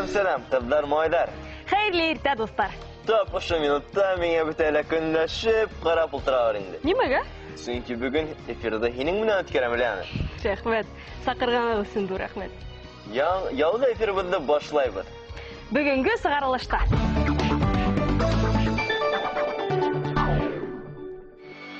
Сәлам, кыздар майдар. Хәерле иртә, дуслар. Тап ошо минутта миңа бөтәлә көнләшеп карап ултыралар инде. Нимәгә? Чөнки бүген эфирда һинең менән үткәрәм әле. Рәхмәт. Сакырганыгыз өчен ду рәхмәт. Яңа эфирбезне башлайбыз. Бүгенге сыгарылышта.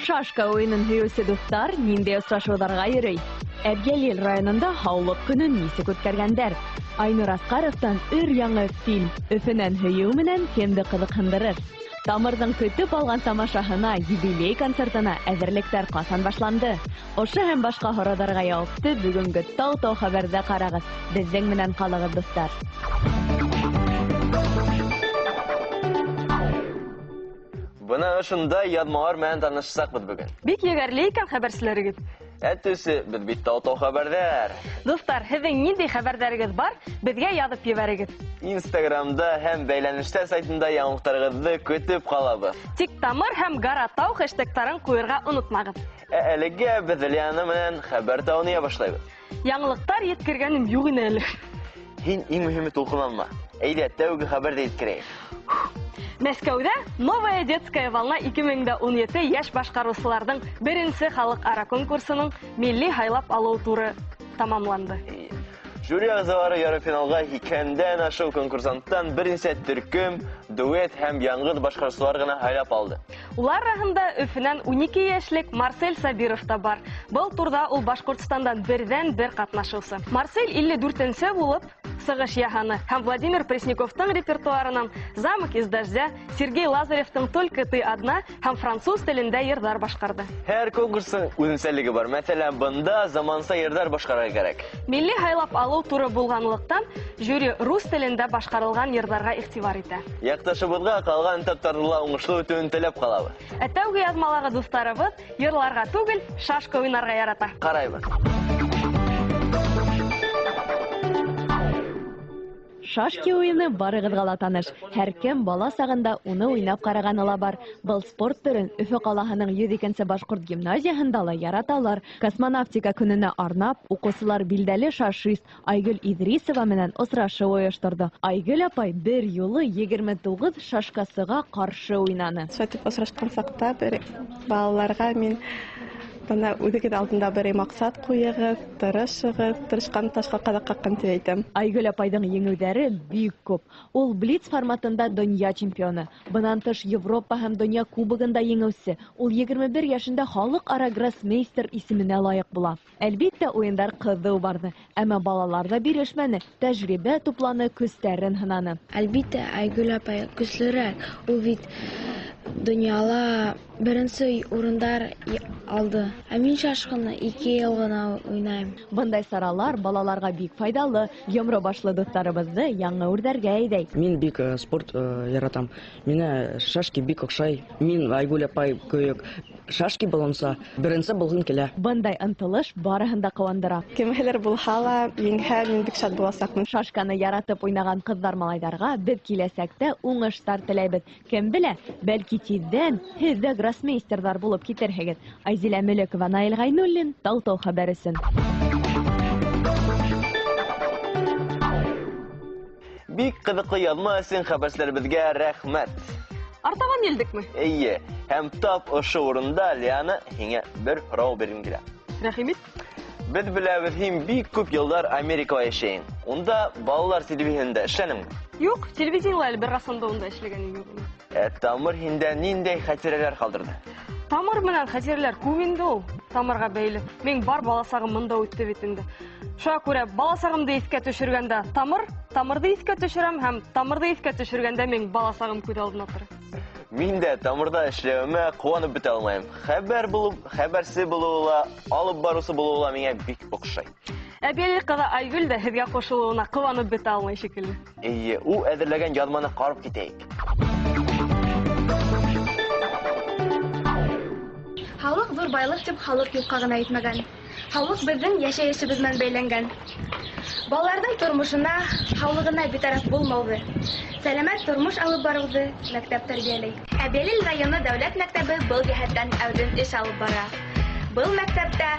Шашка уйнын һөйүсе дуслар ниндәй очрашуларга йөрөй? Әбйәлил районында һаулык көнен нисек үткәргәндәр? Айнур Аскаровтан өр-яңы фильм «Өфенән һөйү» менән кемде кызыкһындырыр? Тамырдың көтеп алган тамашаһына, юбилей концертына әзерлектәр касан башланды? Ошо һәм башка һорауларга җавапты бүгенге Тау-Тау хәбәрдә карагыз. Безнең менән калыгыз, дуслар. Бuna ошондай язмалар менән танышсакбыз бүген. Бик егәрле икән хәбәрчеләрегез. Әтүсе, без бит Тау-Тау хәбәрдәр. Дуслар, һезнең нинди хәбәрләрегез бар? Безгә язып җибәрегез. Инстаграмда һәм бәйләнештә сайтында яңалыкларыгызны көтеп калабыз. Тик Тамыр һәм Гаратау хэштегтарын куярга онытмагыз. Әлегә без Лиана менән хәбәр тауны башлайбыз. Яңалыктар yetkергәнем юк ине әле. Һин иң мөһиме тулкынланма. Әйдә, тәүге хәбәрдә yetkерәйек. Мәскәүдә Новая детская волна 2017 яшь башкаручыларның беренче халыкара конкурсының милли хайлап алу туры тамамланды. Жюри әгъзалары ярымфиналга 2дән ашу конкурсанттан беренче төркем, дуэт һәм яңгыр башкаручылар гына хайлап алды. Улар арасында Өфенән 12 яшьлек Марсель Сабиров та бар. Был турда ул Башкортстандан бердән-бер катнашучы. Марсель 54-нче булып сыгыш яһаны һәм Владимир Пресняковтың репертуарынан «Замок из дождя», Сергей Лазаревтың «Только ты одна» һәм француз телендә йырдар башкарды. Һәр конкурсның үзенчәлеге бар. Мәсәлән, бында заманса йырдар башкарырга кирәк. Милли хайлап алу туры булганлыктан жюри рус телендә башкарылган йырдарга игътибар итә. Якташыбызга калган этаптарда уңышлы үтүен теләп калабыз. Тәүге язмалагы дусларыбыз йырларга түгел, шашка уйнарга ярата. Карайбыз. Шашки уйыны барыгызга да таныш. Һәр кем бала сагында уны уйнап караганы ла бар. Был спорт төрен Өфе калаһының 102-нче башкорт гимназияһында ла яраталар. Космонавтика көненә арнап, укучылар билдәле шашист Айгөл Идрисова менән очрашу оештырды. Айгөл апай бер юлы 29 шашкасыга каршы уйнаны. Сөйтіп очрашкан сакта бер балаларга мин бана үҙегеҙ алдында бер маҡсат ҡуйығыҙ, тырышығыҙ, тырышҡан ташҡа ҡаҙаҡ ҡаҡҡан тип әйтәм. Айгөл апайҙың еңеүҙәре бик күп. Ул блиц форматында донъя чемпионы. Бынан тыш Европа һәм донъя кубогында еңеүсе. Ул 21 йәшендә халыҡ-ара гроссмейстер исеменә лайыҡ була. Әлбиттә, уйындар ҡыҙыу барды. Әммә балалар да бирешмәне, тәжрибә тупланы, көстәрен һынаны. Әлбиттә, Айгөл апай көслөрәк. Ул бит дөньяла беренче урындар алды. Ә мин шашканы 2 йыл гына уйнайм. Бындай саралар балаларга бик файдалы. Йомро башлы дуҫтарыбыҙҙы яңы үрҙәргә әйҙәй. Мин бик спорт яратам. Миңә шашки бик оҡшай. Мин Айгөл апай кеүек шашки булынса беренсе булғым килә. Бындай ынтылыш барыһын да ҡыуандыра. Кемһелер булһа ла, мин бик шат буласаҡмын. Шашканы яратып уйнаған ҡыҙҙар малайҙарға беҙ киләсәктә уңыштар теләйбеҙ. Кем белә, бәлки тиҙҙән һеҙ ҙә гроссмейстерҙар булып китерһегеҙ. Айзилә Мөлекова, Наил Ғайнуллин, Тау-Тау хәбәр өсөн. Бик ҡыҙыҡлы яҙма өсөн хәбәрселәребеҙгә рәхмәт. Артабан елдекме? Эйе, һәм тап ошо урында Лиана һиңә бер һорау биргем килә. Рәхимит. Без беләбеҙ, һин бик күп йылдар Америкала йәшәйһең. Унда балалар телевизионында эшләнеңме? Юк, телевидениелә әле бер расында унда эшләгәнем юк. Тамыр һиндә ниндәй хәтирәләр ҡалдырды? Тамыр менән хәтерләр күп инде ул. Тамырға бәйле. Мин бар баласағым мында үтте бит инде. Шуңа күрә баласағымды иҫкә төшөргәндә Тамырды иҫкә төшөрәм һәм Тамырды иҫкә төшөргәндә мин баласағым күҙ алдына тора. Мин дә Тамырда эшләвемә ҡыуанып бөтә алмайым. Хәбәрсе булыуы ла, алып барыусы булыуы ла миңә бик оҡшай. Әбйәлил ҡыҙы Айгөл дә һеҙгә ҡушылыуына ҡыуанып бөтә алмай шикелле. Эйе, ул әҙерләгән яҙманы ҡарап китәйек. Халыҡ ҙур байлыҡ тип халыҡ юҡҡа ғына әйтмәгән. Халыҡ беҙҙең йәшәйешебеҙ менән бәйләнгән. Балаларҙың тормошона, һаулығына битараф булмауҙы, сәләмәт тормош алып барыуҙы мәктәп тәрбиәләй. Әбйәлил районы дәүләт мәктәбе был йәһәттән әүҙем эш алып бара. Был мәктәптә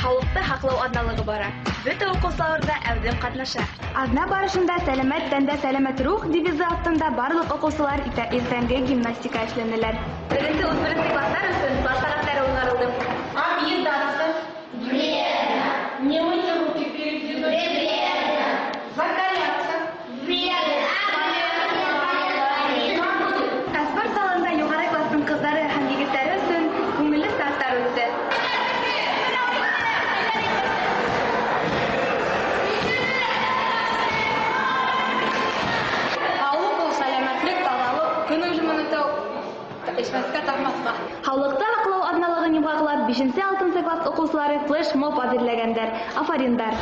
һаулыҡты һаҡлау аҙналығы бара. Бөтә уҡыусыларҙа әүҙем ҡатнаша. Аҙна барышында «Сәләмәт тәндә сәләмәт рух» девизы аҫтында барлыҡ уҡыусылар иртәнге гимнастика эшләнеләр. Беренсе үҫмер кластар өсөн класс сәғәттәре уҙғарылды. Объедаться. Вредно. Не мыть руки перед едой. Вредно. Закаляться. Вредно. Спорт залында юғары кластың ҡыҙҙары һәм егеттәре өсөн күңелле старттар үтте. Һаулыҡты һаҡлау аҙналығын йомғаҡлап, 5-6 класс уҡыусылары флеш-моб әҙерләгәндәр. Афариндар.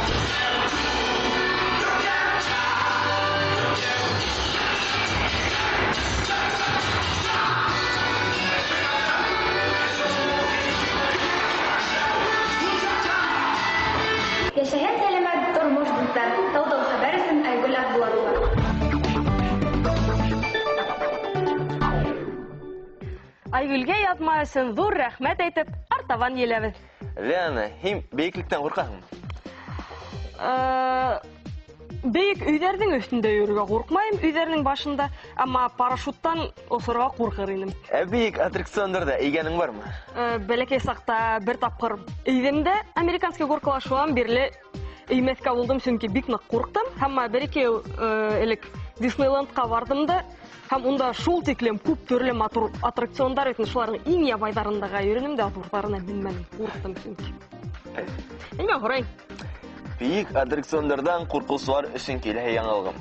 Йәшәһен сәләмәт тормош дуҫтар. Тау-тау хәбәр өсөн Айгөл Абдуллаева. Айгүлгә яҙма өсөн ҙур рәхмәт әйтеп, артабан еләбеҙ. Лена, һин бейеклектән ҡурҡаһыңмы? Бейек өйҙәрҙең өҫтөндә йөрөргә ҡурҡмайым, өйҙәрҙең башында, әммә парашюттан осорға ҡурҡыр инем. Бейек аттракциондарҙа игәнең бармы? Бәләкәй саҡта бер тапҡыр өйҙемдә американский горкала шуан бирле өймәҫкә булдым, сөнки бик ныҡ ҡурҡтым. Һәм бер-ике йыл элек Диснейландҡа бардым да, һәм унда шул тиклем күп төрлө матур аттракциондар өсөн шуларның иң ябайҙарындаға йөрөнөм дә ҙурҙарына менмәнем, ҡурҡтым сөнки. Нимә һорайым? Бейек аттракциондарҙан ҡурҡыусылар өсөн киләһе яңылығым.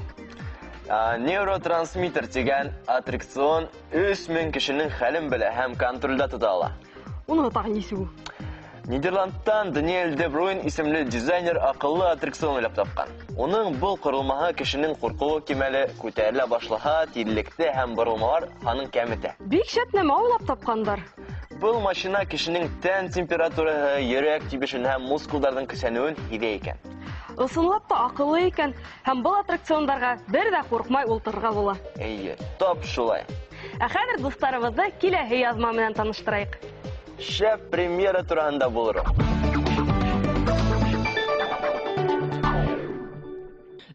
Нейротрансмиттер тигән аттракцион 3000 кешенең хәлен белә һәм контролдә тота ала. Уны тағы нисеү? Нидерландтан Даниэль де Бруин исемле дизайнер аҡыллы аттракцион уйлап тапҡан. Уның был ҡоролмаһы кешенең ҡурҡыуы кимәле күтәрелә башлаһа, тиҙлекте һәм боролмалар һанын кәметә. Бик шәп нәмә уйлап тапҡандар. Был машина кешенең тән температураһы, йөрәк тибешен һәм мускулдарҙың көсәнеүен һиҙә икән. Ысынлап та аҡыллы икән, һәм был аттракциондарға бер ҙә ҡурҡмай ултырырға була. Эйе, топ шулай. Ә хәҙер дуҫтарыбыҙҙы киләһе яҙма менән таныштырайыҡ. Шәп премьера тураһында булыр.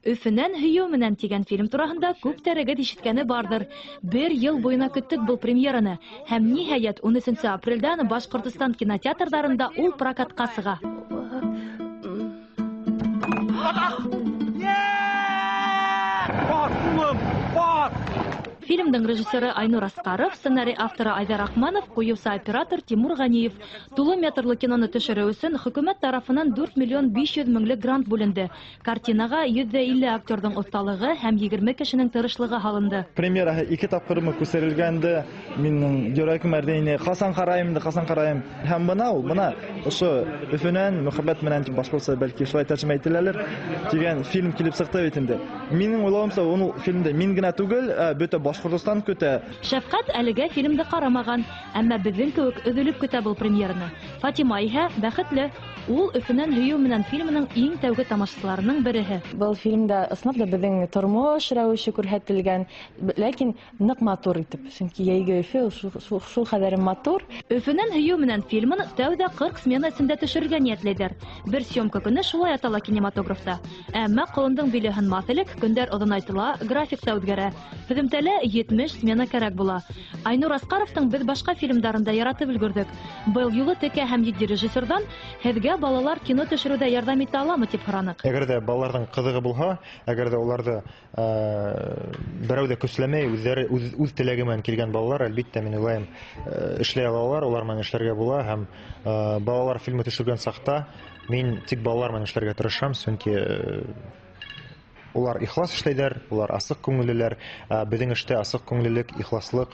Өфөнән һөйөү менән тигән фильм тураһында күптәрегеҙ ишеткәне бардыр. Бер йыл буйына көттөк был премьераны. Һәм ниһайәт 13 апрелдән Башҡортостан кинотеатрҙарында ул прокатҡа сыға. Фильмдың режиссеры Айнур Асҡаров, сценарий авторы Айҙар Ахманов, ҡуйыусы оператор Тимур Ғәниев. Тулы метрлы киноны төшөрөү өсөн хөкүмәт тарафынан 4 500 000 грант бүленде. Картинаға 150 актерҙың оҫталығы һәм 20 кешенең тырышлығы һалынды. Премьераһы 2 тапҡырмы күсерелгәнде. Минең йөрәгем әрдәйне ҡасан ҡарайым. Һәм бына ошо Өфөнән мөхәббәт менән тип башҡортса бәлки шулай тәржемә ителәлер дигән фильм килеп сыҡты бит инде. Минең уйлауымса, ул фильмде мин генә түгел, бөтә Башҡортостан көтә. Шәфҡәт әлегә фильмды ҡарамаған, әммә беҙҙең кеүек өҙөлөп көтә был премьераны. Фатима иһә бәхетле. Ул Өфөнән һөйөү менән фильмының иң тәүге тамашасыларының береһе. Был фильмда ысынлап да беҙҙең тормош рәүеше күрһәтелгән, ләкин ныҡ матур итеп. Сөнки йәйге Өфө шул ҡәҙәр матур. Өфөнән һөйөү менән фильмын тәүҙә 40 смена эсендә төшөргә ниәтләйҙәр. Бер съемка көнө шулай атала кинематографта. Әммә ҡолондоң биле һынмаҫ элек, көндәр оҙонайтыла, график та үҙгәрә. Һөҙөмтәлә 70 смена кәрәк була. Айнур Асҡаровтың беҙ башҡа фильмдарында яратып өлгөрҙөк. Был юлы текә һәм етди режиссерҙан һеҙгә балалар кино төшөрөүҙә ярҙам итә аламы тип һораныҡ. Әгәр дә балаларҙың ҡыҙығы булһа, әгәр дә уларҙы берәү ҙә көсләмәй, үҙ теләге менән килгән балалар, әлбиттә, мин уйлайым, эшләй алалар, улар менән эшләргә була һәм балалар фильмы төшөргән саҡта мин тик балалар менән эшләргә тырышам, сөнки улар ихлас эшләйҙәр, улар асыҡ күңеллеләр. Беҙҙең эштә асыҡ күңеллелек, ихласлык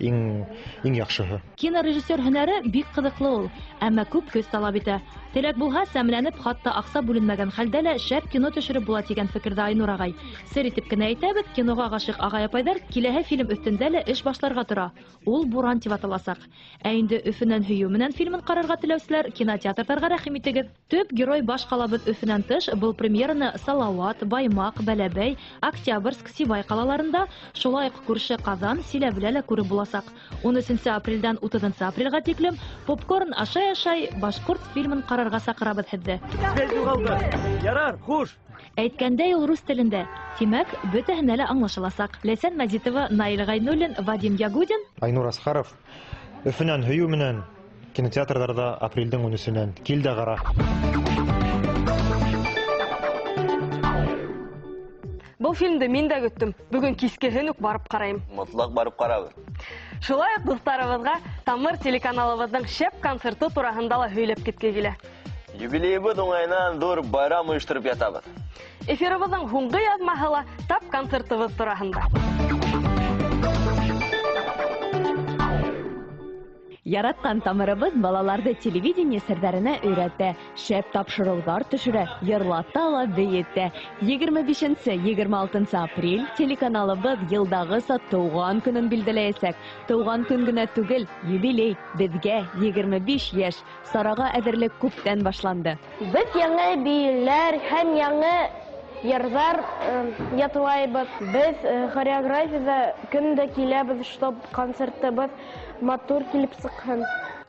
иң яҡшыһы. Кинорежиссер һөнәре бик ҡыҙыҡлы ул, әммә күп көс талап итә. Теләк булһа, сәмләнеп, хатта аҡса бүленмәгән хәлдә лә шәп кино төшөрөп була тигән фекерҙә Айнур ағай. Сер итеп кенә әйтәбеҙ, киноға ғашиҡ ағай-апайҙар киләһе фильм өҫтөндә лә эш башларға тора. Ул «Буран» тип аталасаҡ. Ә инде Өфөнән һөйөү менән фильмын ҡарарға теләүселәр, кинотеатрҙарға рәхим итегеҙ. Төп герой баш ҡалабыҙ Өфөнән тыш был премьераны Салауат, Баймаҡ, Ак Бәләбәй, Октябрьск, Сибай ҡалаларында, шулай уҡ күрше Ҡаҙан, Силәбелә лә күреп буласаҡ. 13 апрелдән 30 апрельгә тиклем попкорн ашай-ашай башҡорт фильмын ҡарарға саҡырабыҙ һеҙҙе. Ярар, хуш! Әйткәндәй, ул рус телендә. Тимәк, бөтәһенә лә аңлашыласаҡ. Ләйсән Мәзитова, Наил Ғайнуллин, Вадим Ягудин. Айнур Асҡаров, Өфөнән һөйөү менән кинотеатрҙарҙа апрелдең 13-нән. Кил дә ҡара. Был фильмды мин дә көттөм. Бөгөн кискеһен үк барып ҡарайым. Мотлаҡ барып ҡарабыҙ. Шулай уҡ дуҫтарыбыҙға Тамыр телеканалыбыҙҙың шәп концерты тураһында ла һөйләп киткегә килә. Юбилейбыҙ уңайынан ҙур байрам ойоштороп ятабыҙ. Эфирыбыҙҙың һуңғы яҙмаһы ла тап концертыбыҙ тураһында. Яратҡан Тамырыбыҙ балаларҙы телевидение серҙәренә өйрәтә, шәп тапшырыуҙар төшөрә, йырлата ла, бейетә. 25-26 апрель телеканалыбыҙ йылдағыса тыуған көнөн билдәләйәсәк. Тыуған көн генә түгел, юбилей. Беҙгә 25 йәш. Сараға әҙерлек күптән башланды. Беҙ яңы бейеләр һәм яңы йырҙар ятылайбыҙ. Беҙ хореографияда көн дә киләбеҙ, чтоб концертыбыҙ матур килеп сыҡһын.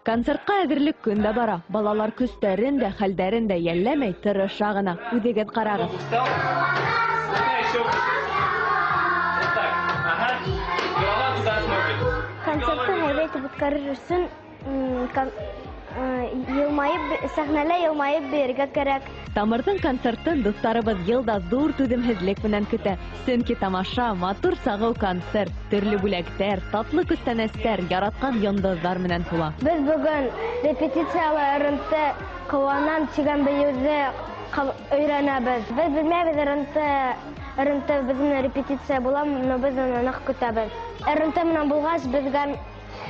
Концертҡа әҙерлек көн дә бара. Балалар көстәрен дә, хәлдәрен дә йәлләмәй, тырыша ғына. Үҙегеҙ ҡарағыҙ. Концертты һәйбәт үткәрер өсөн сәхнәлә йылмайып бирергә кәрәк. Тамырҙың концертын дуҫтарыбыҙ йылда ҙур түҙемһеҙлек менән көтә. Сөнки тамаша, матур сағыу концерт, төрлө бүләктәр, татлы күстәнәстәр, яратҡан йондоҙҙар менән тула. Беҙ бөгөн репетицияларында ҡыуанам тигән бейеүҙе өйрәнәбеҙ. Беҙ белмәйбеҙ РНТ беҙҙең репетиция була, но беҙ уны ныҡ көтәбеҙ. РНТ менән булғас,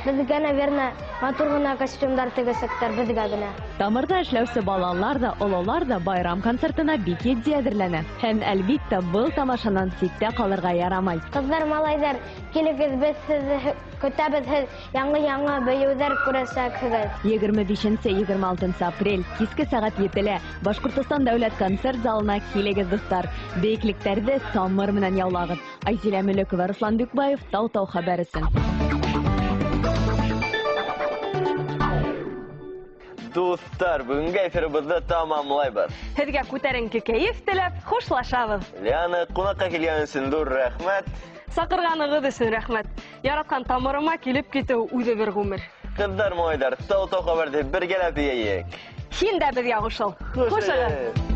беҙгә, наверное, матур гына костюмдар тегәсәктәр, беҙгә генә. Тамырҙа эшләүсе балалар да, ололар да байрам концертына бик етди әҙерләнә. Һәм, әлбиттә, был тамашанан ситтә ҡалырға ярамай. Ҡыҙҙар, малайҙар, килегеҙ, беҙ һеҙҙе көтәбеҙ, һеҙ яңы бейеүҙәр күрәсәкһегеҙ. 25-26 апрель, киске сәғәт 7-лә Башҡортостан дәүләт концерт залына килегеҙ, дуҫтар. Бейеклектәрҙе Тамыр менән яулағыҙ. Айзилә Мөлекова, Руслан Бикбаев, Тау-Тау хәбәр өсөн. Дуҫтар, бүгөнгә эфирыбыҙҙы тамамлайбыҙ. Һеҙгә күтәренке кәйеф теләп, хушлашабыҙ. Лиана, ҡунаҡҡа килгән өсөн ҙур рәхмәт. Саҡырғанығыҙ өсөн рәхмәт. Яратҡан Тамырыма килеп китеү үҙе бер ғүмер. Ҡыҙҙар, малайҙар, Тау-Тау хәбәрҙе бергәләп йәйек. Һин дә беҙгә ҡушыл. Хушығыҙ.